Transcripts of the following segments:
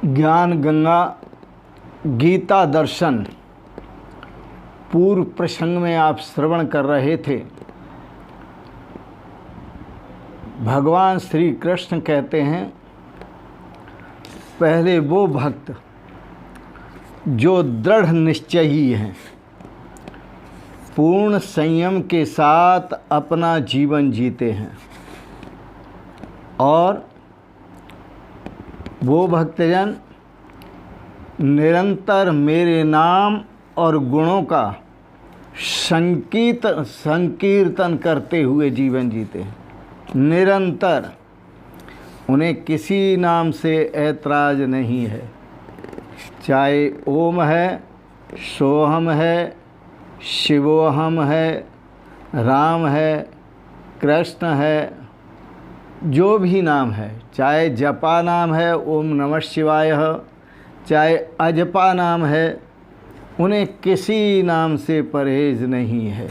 ज्ञान गंगा गीता दर्शन पूर्व प्रसंग में आप श्रवण कर रहे थे। भगवान श्री कृष्ण कहते हैं, पहले वो भक्त जो दृढ़ निश्चयी हैं, पूर्ण संयम के साथ अपना जीवन जीते हैं, और वो भक्तजन निरंतर मेरे नाम और गुणों का संकीर्तन करते हुए जीवन जीते हैं। निरंतर उन्हें किसी नाम से ऐतराज़ नहीं है, चाहे ओम है, सोहम है, शिवोहम है, राम है, कृष्ण है, जो भी नाम है, चाहे जपा नाम है ओम नमः शिवाय, चाहे अजपा नाम है, उन्हें किसी नाम से परहेज नहीं है।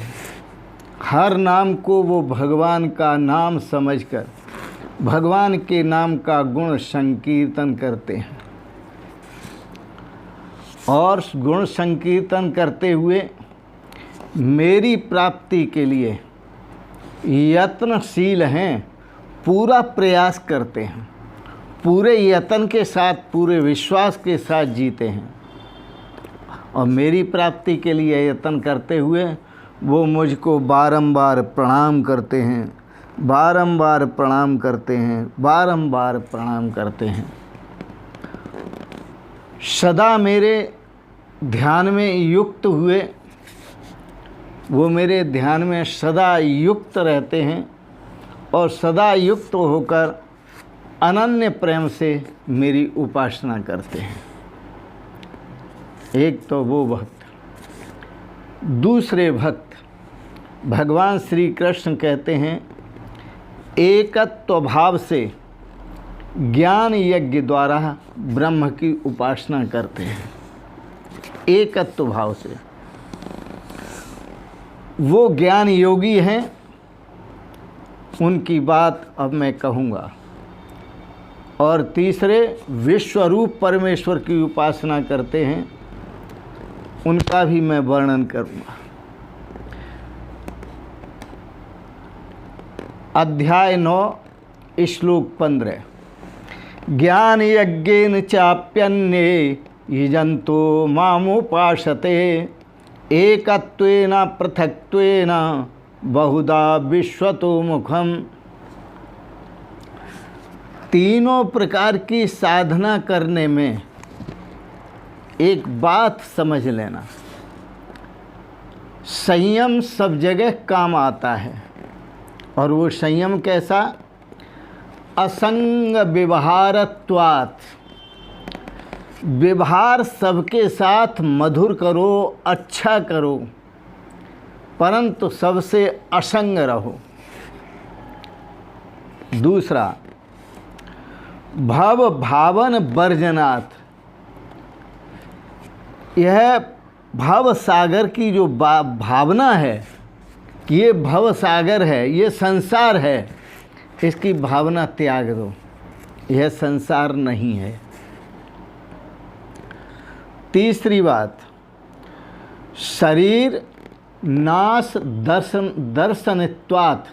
हर नाम को वो भगवान का नाम समझकर भगवान के नाम का गुण संकीर्तन करते हैं, और गुण संकीर्तन करते हुए मेरी प्राप्ति के लिए यत्नशील हैं, पूरा प्रयास करते हैं, पूरे यत्न के साथ, पूरे विश्वास के साथ जीते हैं, और मेरी प्राप्ति के लिए यत्न करते हुए वो मुझको बारंबार प्रणाम करते हैं, बारंबार प्रणाम करते हैं, बारंबार प्रणाम करते हैं। सदा मेरे ध्यान में युक्त हुए, वो मेरे ध्यान में सदा युक्त रहते हैं, और सदा युक्त होकर अनन्य प्रेम से मेरी उपासना करते हैं। एक तो वो भक्त। दूसरे भक्त भगवान श्री कृष्ण कहते हैं, एकत्व भाव से ज्ञान यज्ञ द्वारा ब्रह्म की उपासना करते हैं। एकत्व भाव से वो ज्ञान योगी हैं, उनकी बात अब मैं कहूँगा। और तीसरे विश्वरूप परमेश्वर की उपासना करते हैं, उनका भी मैं वर्णन करूँगा। अध्याय 9 श्लोक 15। ज्ञान यज्ञेन चाप्यन्ये यजन्तो मामुपासते एकत्वेन पृथक्त्वेन बहुधा विश्वतो मुखम। तीनों प्रकार की साधना करने में एक बात समझ लेना, संयम सब जगह काम आता है। और वो संयम कैसा? असंग व्यवहारत्वात्। व्यवहार सबके साथ मधुर करो, अच्छा करो, परंतु सबसे असंग रहो। दूसरा, भव भावन वर्जनात्। यह भव सागर की जो भावना है कि ये भव सागर है, ये संसार है, इसकी भावना त्याग दो। यह संसार नहीं है। तीसरी बात, शरीर नाश दर्शनत्वात्।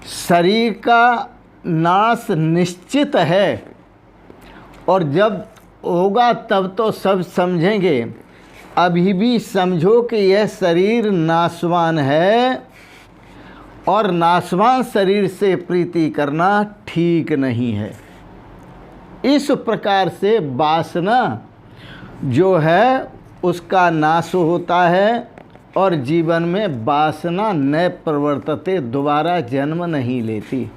शरीर का नाश निश्चित है, और जब होगा तब तो सब समझेंगे। अभी भी समझो कि यह शरीर नाशवान है, और नाशवान शरीर से प्रीति करना ठीक नहीं है। इस प्रकार से वासना जो है उसका नाश होता है, और जीवन में वासना न प्रवर्तते, दोबारा जन्म नहीं लेती।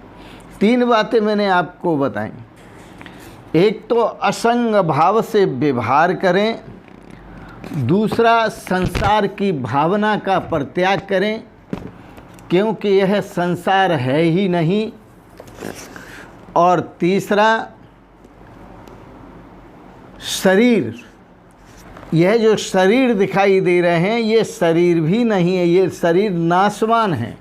तीन बातें मैंने आपको बताई। एक तो असंग भाव से व्यवहार करें, दूसरा संसार की भावना का परित्याग करें, क्योंकि यह संसार है ही नहीं, और तीसरा शरीर, यह जो शरीर दिखाई दे रहे हैं ये शरीर भी नहीं है, ये शरीर नाशवान है।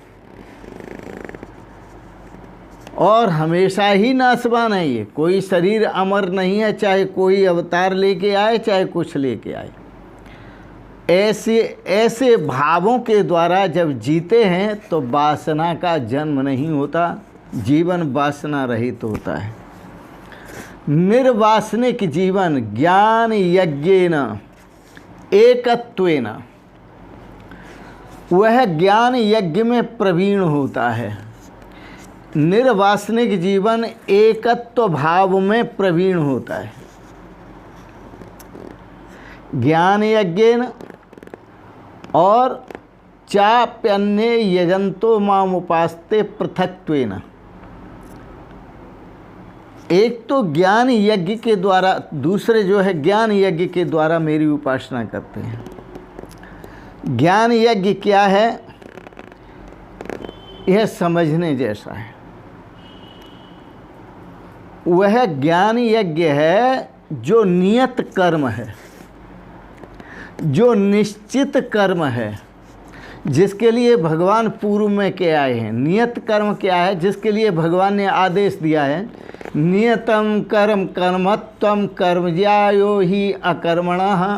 और हमेशा ही नाशवान है। ये कोई शरीर अमर नहीं है, चाहे कोई अवतार लेके आए, चाहे कुछ लेके आए। ऐसे भावों के द्वारा जब जीते हैं तो वासना का जन्म नहीं होता, जीवन वासना रहित होता है। निर्वासनिक जीवन ज्ञान यज्ञेन एकत्वेन, वह ज्ञान यज्ञ में प्रवीण होता है। निर्वासनिक जीवन एकत्व भाव में प्रवीण होता है। ज्ञान यज्ञेन और चाप्यन्ये यजंतो माम उपास्ते पृथक्त्वेन। एक तो ज्ञान यज्ञ के द्वारा, दूसरे जो है ज्ञान यज्ञ के द्वारा मेरी उपासना करते हैं। ज्ञान यज्ञ क्या है, यह समझने जैसा है। वह ज्ञान यज्ञ है जो नियत कर्म है, जो निश्चित कर्म है, जिसके लिए भगवान पूर्व में के आए हैं। नियत कर्म क्या है, जिसके लिए भगवान ने आदेश दिया है, नियतम कर्म कर्मत्वम कर्मज्यायो ही अकर्मणः।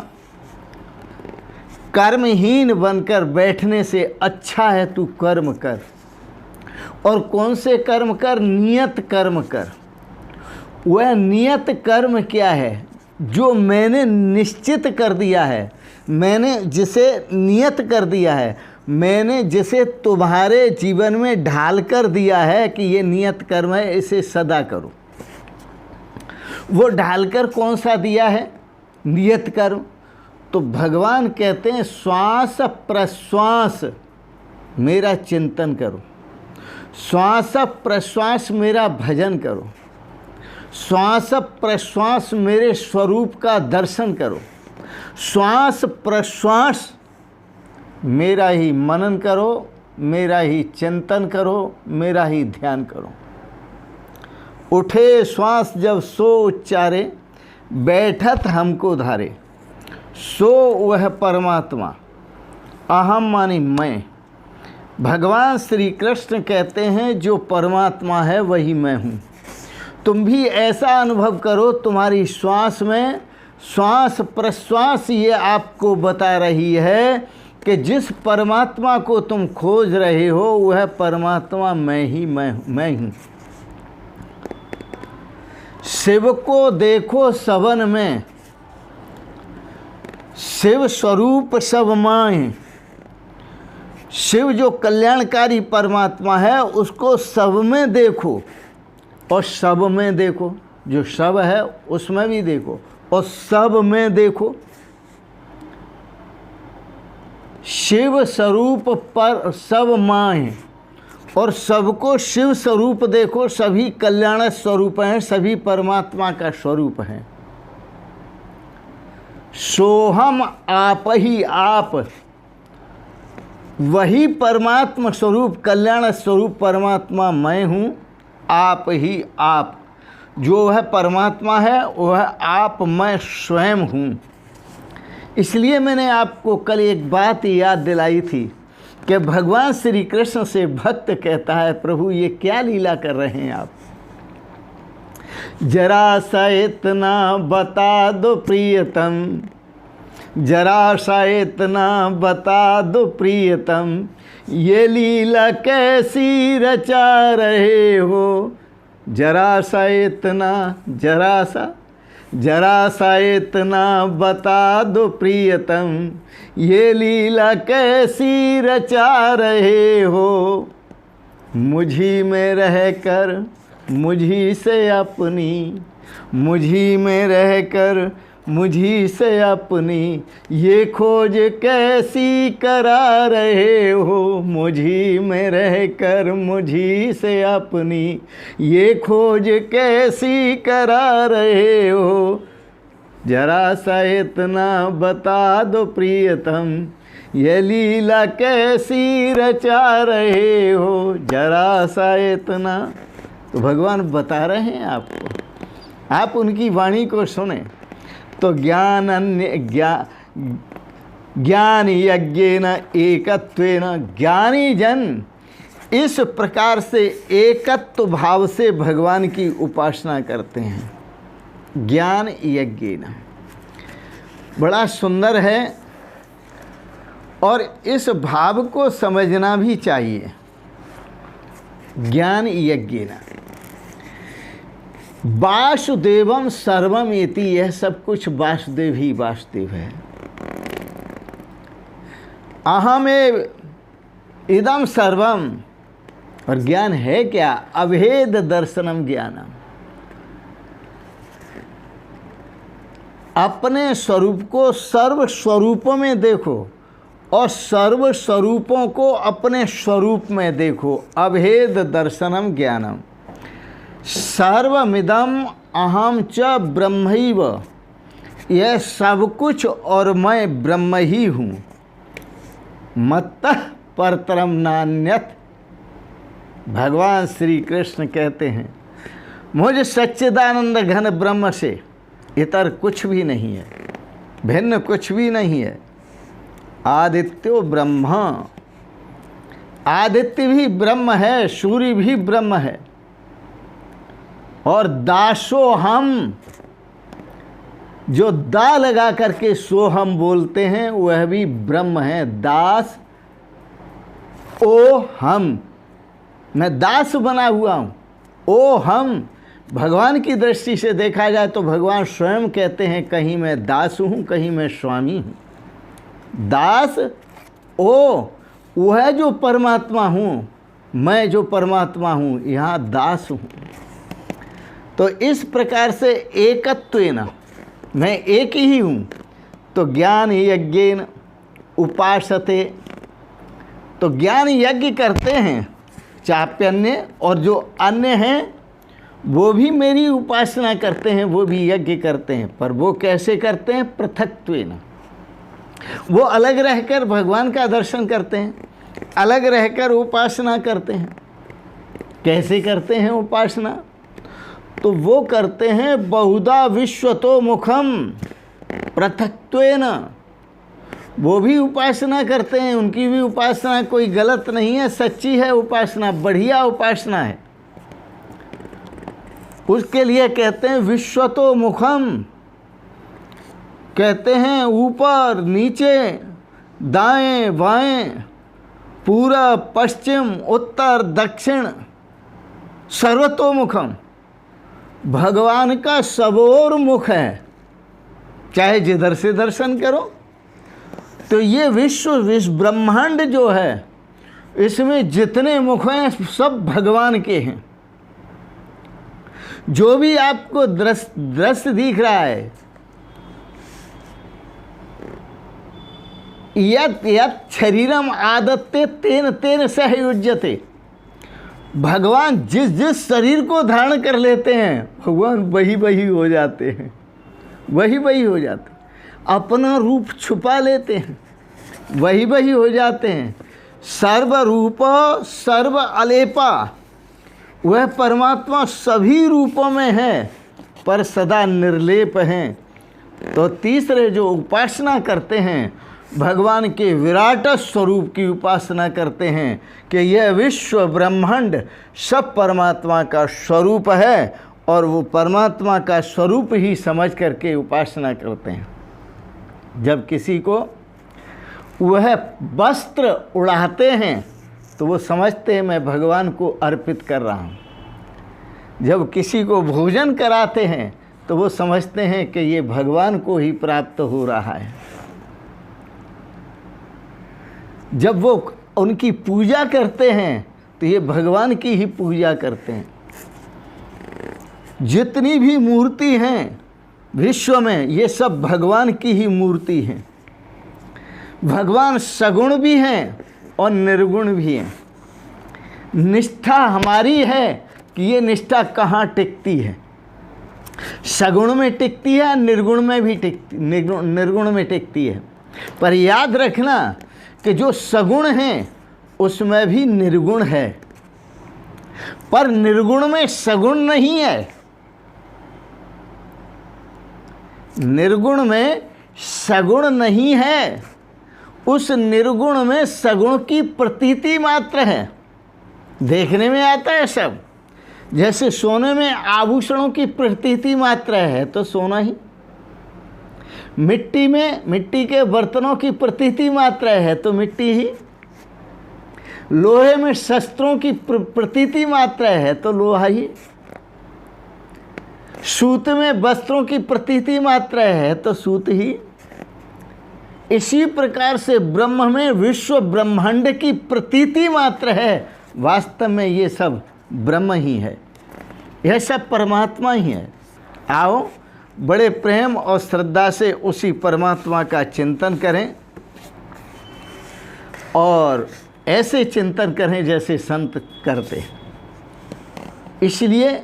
कर्महीन बनकर बैठने से अच्छा है तू कर्म कर। और कौन से कर्म कर, नियत कर्म कर। वह नियत कर्म क्या है, जो मैंने निश्चित कर दिया है, मैंने जिसे नियत कर दिया है, मैंने जिसे तुम्हारे जीवन में ढाल कर दिया है कि ये नियत कर्म है, इसे सदा करो। वो ढालकर कौन सा दिया है, नियत कर्म। तो भगवान कहते हैं श्वास प्रश्वास मेरा चिंतन करो, श्वास प्रश्वास मेरा भजन करो, श्वास प्रश्वास मेरे स्वरूप का दर्शन करो, श्वास प्रश्वास मेरा ही मनन करो, मेरा ही चिंतन करो, मेरा ही ध्यान करो। उठे श्वास जब सो उच्चारे, बैठत हमको धारे, सो वह परमात्मा, अहम मानी मैं। भगवान श्री कृष्ण कहते हैं जो परमात्मा है वही मैं हूँ। तुम भी ऐसा अनुभव करो, तुम्हारी श्वास में श्वास प्रश्वास ये आपको बता रही है कि जिस परमात्मा को तुम खोज रहे हो वह परमात्मा मैं हूँ। शिव को देखो सवन में, शिव स्वरूप सब माएँ। शिव जो कल्याणकारी परमात्मा है उसको सब में देखो और सब में देखो, जो सब है उसमें भी देखो और सब में देखो। शिव स्वरूप पर सब माएँ और सबको शिव स्वरूप देखो। सभी कल्याण स्वरूप हैं, सभी परमात्मा का स्वरूप हैं। सोहम आप ही आप, वही परमात्मा स्वरूप कल्याण स्वरूप परमात्मा मैं हूँ। आप ही आप, जो वह परमात्मा है वह आप मैं स्वयं हूँ। इसलिए मैंने आपको कल एक बात याद दिलाई थी कि भगवान श्री कृष्ण से भक्त कहता है, प्रभु ये क्या लीला कर रहे हैं आप, जरा सा इतना बता दो प्रियतम, जरा सा इतना बता दो प्रियतम, ये लीला कैसी रचा रहे हो। जरा सा इतना, जरा सा इतना बता दो प्रियतम, ये लीला कैसी रचा रहे हो। मुझी में रहकर मुझी से अपनी, मुझी में रहकर मुझी से अपनी, ये खोज कैसी करा रहे हो। मुझी में रहकर मुझी से अपनी, ये खोज कैसी करा रहे हो। जरा सा इतना बता दो प्रियतम, ये लीला कैसी रचा रहे हो। जरा सा इतना, तो भगवान बता रहे हैं आपको, आप उनकी वाणी को सुने। तो ज्ञान यज्ञेन एकत्वेन, ज्ञानी जन इस प्रकार से एकत्व भाव से भगवान की उपासना करते हैं। ज्ञान यज्ञेन, बड़ा सुंदर है और इस भाव को समझना भी चाहिए। ज्ञान यज्ञेन वासुदेवम सर्वम इति, यह सब कुछ वासुदेव ही वासुदेव है। अहमेव इदम सर्वम, और ज्ञान है क्या? अभेद दर्शनम ज्ञानम, अपने स्वरूप को सर्व स्वरूपों में देखो और सर्व स्वरूपों को अपने स्वरूप में देखो। अभेद दर्शनम ज्ञानम, सर्वमिदम अहम च ब्रह्मैव, यह सब कुछ और मैं ब्रह्म ही हूँ। मत्तः परतरम नान्यत्, भगवान श्री कृष्ण कहते हैं मुझे सच्चिदानंद घन ब्रह्म से इतर कुछ भी नहीं है, भिन्न कुछ भी नहीं है। आदित्यो ब्रह्म, आदित्य भी ब्रह्म है, सूर्य भी ब्रह्म है, और दासो हम, जो दा लगा करके सो हम बोलते हैं वह भी ब्रह्म है। दास ओ हम, मैं दास बना हुआ हूँ। ओ हम, भगवान की दृष्टि से देखा जाए तो भगवान स्वयं कहते हैं कहीं मैं दास हूँ, कहीं मैं स्वामी हूँ। दास ओ, वह जो परमात्मा हूँ, मैं जो परमात्मा हूँ, यहाँ दास हूँ। तो इस प्रकार से एकत्वेन, मैं एक ही हूँ। तो ज्ञान यज्ञेन उपासते, तो ज्ञान यज्ञ करते हैं चाप्यन्य, और जो अन्य हैं वो भी मेरी उपासना करते हैं, वो भी यज्ञ करते हैं। पर वो कैसे करते हैं? पृथक्त्वेन, वो अलग रहकर भगवान का दर्शन करते हैं, अलग रहकर उपासना करते हैं। कैसे करते हैं उपासना? तो वो करते हैं बहुधा विश्वतो मुखम पृथक्त्वेन, वो भी उपासना करते हैं। उनकी भी उपासना कोई गलत नहीं है, सच्ची है उपासना, बढ़िया उपासना है। उसके लिए कहते हैं विश्वतो मुखम, कहते हैं ऊपर नीचे, दाएं बाएं, पूरब पश्चिम उत्तर दक्षिण, सर्वतोमुखम, भगवान का सबोर मुख है, चाहे जिधर से दर्शन करो। तो ये विश्व ब्रह्मांड जो है, इसमें जितने मुख हैं सब भगवान के हैं। जो भी आपको दृश्य दिख रहा है, यत् यत् शरीरम आदत्ते तेन तेन सह युज्यते, भगवान जिस जिस शरीर को धारण कर लेते हैं भगवान वही वही हो जाते हैं, वही वही हो जाते हैं। अपना रूप छुपा लेते हैं, वही वही हो जाते हैं। सर्वरूप सर्व अलेपा, वह परमात्मा सभी रूपों में है पर सदा निर्लेप हैं। तो तीसरे जो उपासना करते हैं, भगवान के विराट स्वरूप की उपासना करते हैं कि यह विश्व ब्रह्मांड सब परमात्मा का स्वरूप है, और वो परमात्मा का स्वरूप ही समझ करके उपासना करते हैं। जब किसी को वह वस्त्र उड़ाते हैं तो वो समझते हैं मैं भगवान को अर्पित कर रहा हूँ। जब किसी को भोजन कराते हैं तो वो समझते हैं कि ये भगवान को ही प्राप्त हो रहा है। जब वो उनकी पूजा करते हैं तो ये भगवान की ही पूजा करते हैं। जितनी भी मूर्ति हैं विश्व में, ये सब भगवान की ही मूर्ति हैं। भगवान सगुण भी हैं और निर्गुण भी हैं। निष्ठा हमारी है कि ये निष्ठा कहाँ टिकती है, सगुण में टिकती है, निर्गुण में भी टिकती, निर्गुण में टिकती है। पर याद रखना कि जो सगुण हैं उसमें भी निर्गुण है, पर निर्गुण में सगुण नहीं है। निर्गुण में सगुण नहीं है, उस निर्गुण में सगुण की प्रतीति मात्र है। देखने में आता है सब। जैसे सोने में आभूषणों की प्रतीति मात्रा है तो सोना ही, मिट्टी में मिट्टी के बर्तनों की प्रतीति मात्रा है तो मिट्टी ही, लोहे में शस्त्रों की प्रतीति मात्रा है तो लोहा ही, सूत में वस्त्रों की प्रतीति मात्रा है तो सूत ही। इसी प्रकार से ब्रह्म में विश्व ब्रह्मांड की प्रतीति मात्र है, वास्तव में ये सब ब्रह्म ही है, यह सब परमात्मा ही है। आओ बड़े प्रेम और श्रद्धा से उसी परमात्मा का चिंतन करें और ऐसे चिंतन करें जैसे संत करते। इसलिए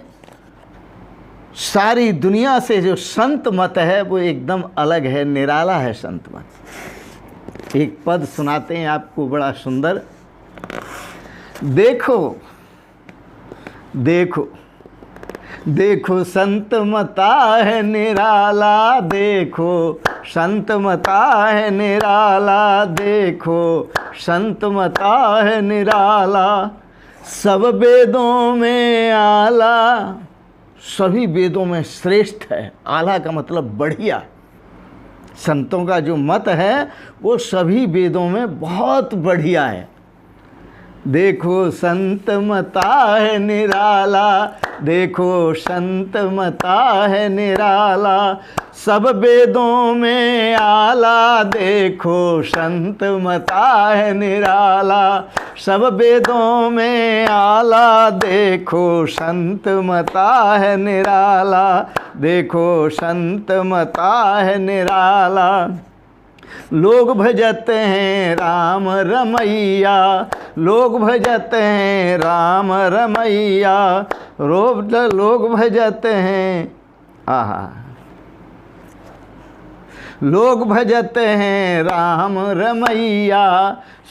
सारी दुनिया से जो संत मत है वो एकदम अलग है, निराला है संत मत। एक पद सुनाते हैं आपको बड़ा सुंदर। देखो देखो देखो संत मता है निराला, देखो संत मता है निराला, देखो संत मता है निराला, सब वेदों में आला, सभी वेदों में श्रेष्ठ है। आला का मतलब बढ़िया। संतों का जो मत है वो सभी वेदों में बहुत बढ़िया है। देखो संत मता है निराला, देखो संत मता है निराला, सब वेदों में आला, देखो संत मता है निराला, सब वेदों में आला, देखो संत मता है निराला, देखो संत मता है निराला। लोग भजते हैं राम रमैया, लोग भजते हैं राम रमैया, लोग भजते हैं आहा, लोग भजते हैं राम रमैया,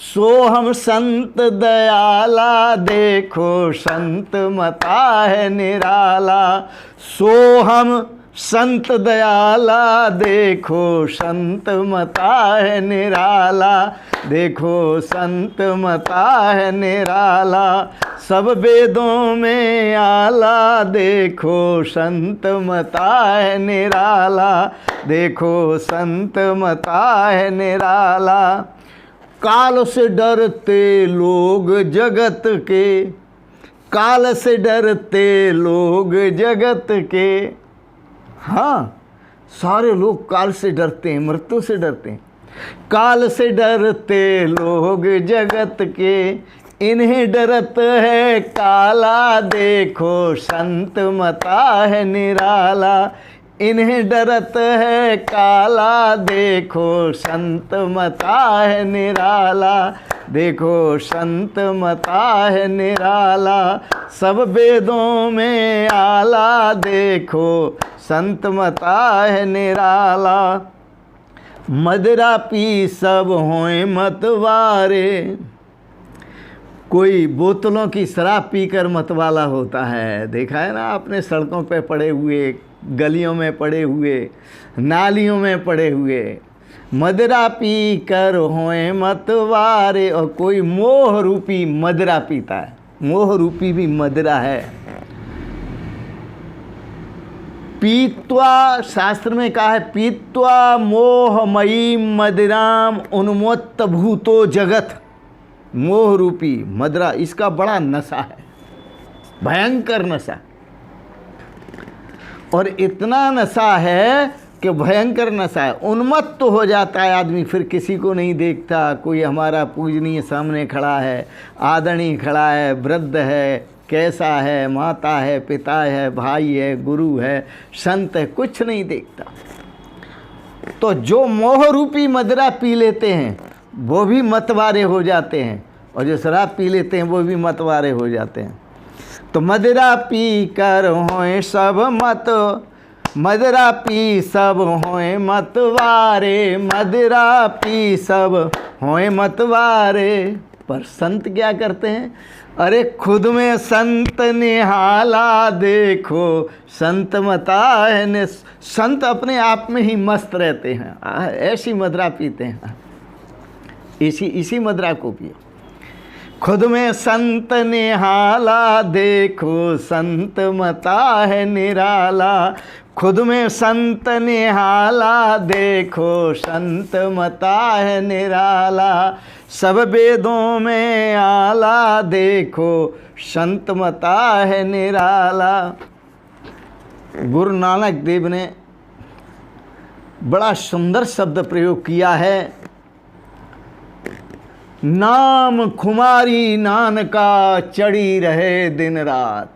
सोहम संत दयाला, देखो संत मता है निराला, सोहम संत दयाला, देखो संत मता है निराला, देखो संत मता है निराला, सब वेदों में आला, देखो संत मता है निराला, देखो संत मता है निराला। काल से डरते लोग जगत के, काल से डरते लोग जगत के। हाँ, सारे लोग काल से डरते हैं, मृत्यु से डरते हैं। काल से डरते लोग जगत के, इन्हें डरत है काला, देखो संत मता है निराला, इन्हें डरत है काला, देखो संत मता है निराला, देखो संत मता है निराला, सब वेदों में आला, देखो संत मता है निराला। मदिरा पी सब होए मतवारे, कोई बोतलों की शराब पीकर मतवाला होता है, देखा है ना आपने, सड़कों पे पड़े हुए, गलियों में पड़े हुए, नालियों में पड़े हुए, मदिरा पी कर होए मतवारे। और कोई मोह रूपी मदिरा पीता है, मोह रूपी भी मदिरा है। पीत्वा, शास्त्र में कहा है, पीत्वा मोहमयी मदिराम उन्मत्त भूतो जगत। मोह रूपी मदिरा, इसका बड़ा नशा है, भयंकर नशा। और इतना नशा है कि भयंकर नशा है, उन्मत्त तो हो जाता है आदमी, फिर किसी को नहीं देखता। कोई हमारा पूजनीय सामने खड़ा है, आदरणीय खड़ा है, वृद्ध है, कैसा है, माता है, पिता है, भाई है, गुरु है, संत है, कुछ नहीं देखता। तो जो मोह रूपी मदिरा पी लेते हैं वो भी मतवारे हो जाते हैं, और जो शराब पी लेते हैं वो भी मतवारे हो जाते हैं। तो मदिरा पी कर होए सब मत, मदिरा पी सब होए मतवारे, मदिरा पी सब होए मतवारे। पर संत क्या करते हैं, अरे खुद में संत निहाला, देखो संत मता है। संत अपने आप में ही मस्त रहते हैं, ऐसी मदिरा पीते हैं। इसी मदिरा को पियो। खुद में संत निहाला, देखो संत मता है निराला। खुद में संत निहाला, देखो संत मता है निराला। सब वेदों में आला, देखो संत मता है निराला। गुरु नानक देव ने बड़ा सुंदर शब्द प्रयोग किया है, नाम खुमारी नानका चढ़ी रहे दिन रात।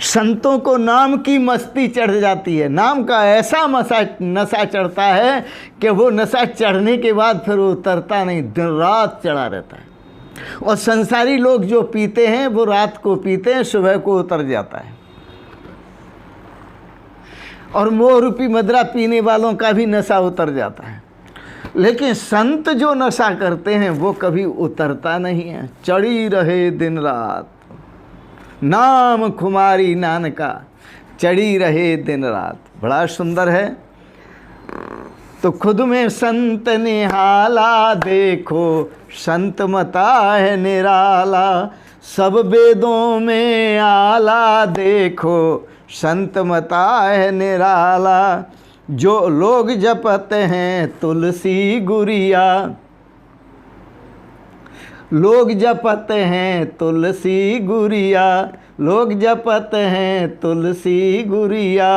संतों को नाम की मस्ती चढ़ जाती है, नाम का ऐसा नशा चढ़ता है कि वो नशा चढ़ने के बाद फिर उतरता नहीं, दिन रात चढ़ा रहता है। और संसारी लोग जो पीते हैं वो रात को पीते हैं, सुबह को उतर जाता है। और मोह रूपी मदरा पीने वालों का भी नशा उतर जाता है, लेकिन संत जो नशा करते हैं वो कभी उतरता नहीं है, चढ़ी रहे दिन रात। नाम खुमारी नानका चढ़ी रहे दिन रात, बड़ा सुंदर है। तो खुद में संत निहाला, देखो संत मता है निराला। सब वेदों में आला, देखो संत मता है निराला। जो लोग जपते हैं तुलसी गुरिया, लोग जपते हैं तुलसी गुरिया, लोग जपते हैं तुलसी गुरिया।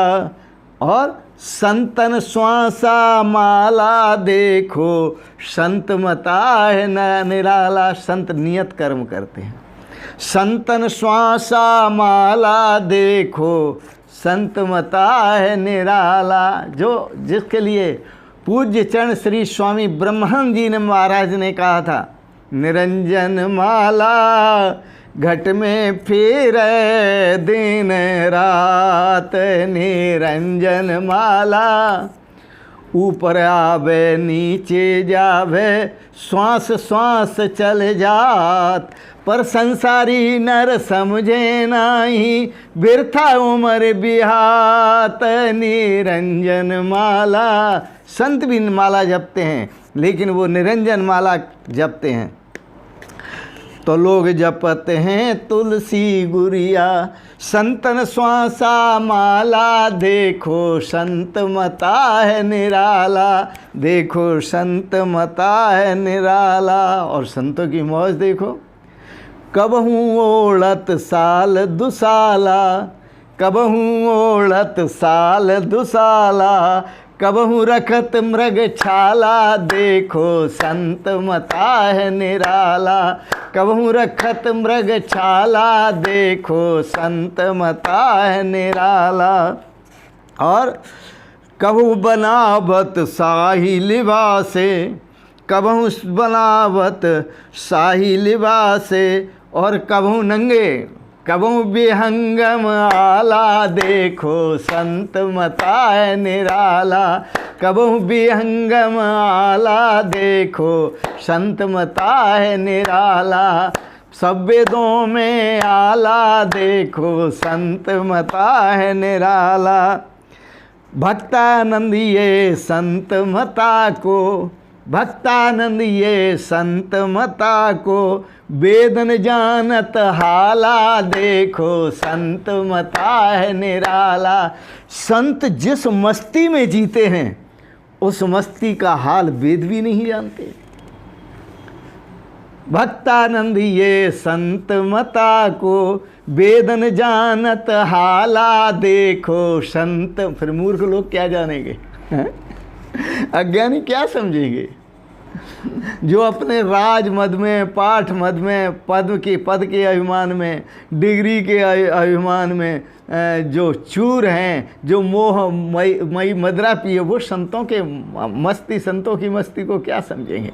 और संतन श्वासा माला, देखो संत मता है निराला। संत नियत कर्म करते हैं। संतन श्वासा माला, देखो संत मता है निराला। जो जिसके लिए पूज्य चरण श्री स्वामी ब्रह्मानंद जी ने महाराज ने कहा था, निरंजन माला घट में फिरे दिन रात। निरंजन माला ऊपर आवे नीचे जावे, श्वास श्वास चल जात। पर संसारी नर समझे नहीं, बिरथा उमर बिहात। निरंजन माला, संत भी माला जपते हैं लेकिन वो निरंजन माला जपते हैं। तो लोग जपते हैं तुलसी गुरिया, संतन श्वासा माला, देखो संत मता है निराला। देखो संत मता है निराला। और संतों की मौज देखो, कबहू ओढ़त साल दुसाला, कबहू ओढ़त साल दुसाला। कबहू रखत मृग छाला, देखो संत मता है निराला। कबहू रखत मृग छाला, देखो संत मता है निराला। और कबहू बनावत शाही लिबासे, कबहू बनावत शाही लिबासे। और कबहू नंगे, कबहू विहंगम आला, देखो संत मता है निराला। कबहू विहंगम आला, देखो संत मता है निराला। सब वेदों में आला, देखो संत मता है निराला। भक्तानंद ये संत मता को, भक्तानंद ये संत मता को। वेदन जानत हाला, देखो संत मता है निराला। संत जिस मस्ती में जीते हैं उस मस्ती का हाल वेद भी नहीं जानते। भक्तानंद ये संत मता को, वेदन जानत हाला, देखो संत। फिर मूर्ख लोग क्या जानेंगे, अज्ञानी क्या समझेंगे? जो अपने राज मद में, पाठ मद में, पद के अभिमान में, डिग्री के अभिमान में जो चूर हैं, जो मोह मई मदरा पिए, वो संतों के मस्ती, संतों की मस्ती को क्या समझेंगे?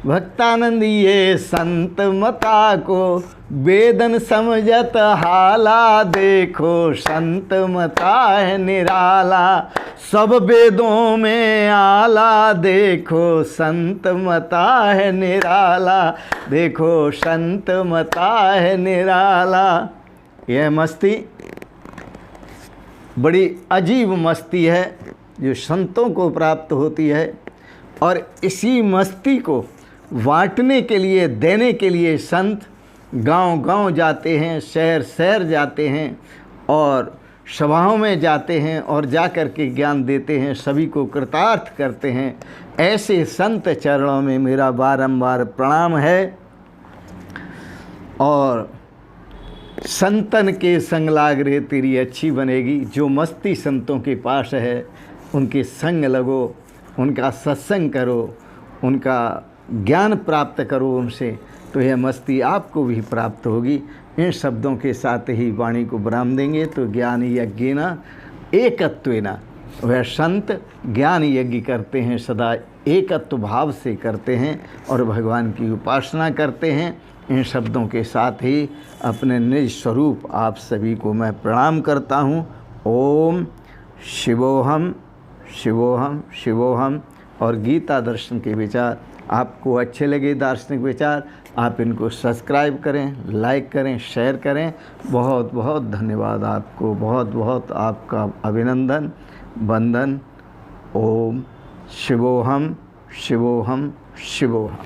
भक्तानंद ये संत मता को, वेदन समझत हाला, देखो संत मता है निराला। सब वेदों में आला, देखो संत मता है निराला। देखो संत मता है निराला। यह मस्ती बड़ी अजीब मस्ती है जो संतों को प्राप्त होती है। और इसी मस्ती को बांटने के लिए, देने के लिए संत गांव-गांव जाते हैं, शहर-शहर जाते हैं और सभाओं में जाते हैं और जा कर के ज्ञान देते हैं, सभी को कृतार्थ करते हैं। ऐसे संत चरणों में मेरा बारंबार प्रणाम है। और संतन के संग लाग रे तेरी अच्छी बनेगी। जो मस्ती संतों के पास है उनके संग लगो, उनका सत्संग करो, उनका ज्ञान प्राप्त करो उनसे, तो यह मस्ती आपको भी प्राप्त होगी। इन शब्दों के साथ ही वाणी को विराम देंगे। तो ज्ञान यज्ञेन एकत्वेन, वह संत ज्ञान यज्ञ करते हैं, सदा एकत्व भाव से करते हैं और भगवान की उपासना करते हैं। इन शब्दों के साथ ही अपने निज स्वरूप आप सभी को मैं प्रणाम करता हूँ। ओम शिवोहम शिवोहम शिवोहम। और गीता दर्शन के विचार आपको अच्छे लगे, दार्शनिक विचार, आप इनको सब्सक्राइब करें, लाइक करें, शेयर करें। बहुत बहुत धन्यवाद आपको, बहुत बहुत आपका अभिनंदन, वंदन। ओम शिवोहम शिवोहम शिवोहम।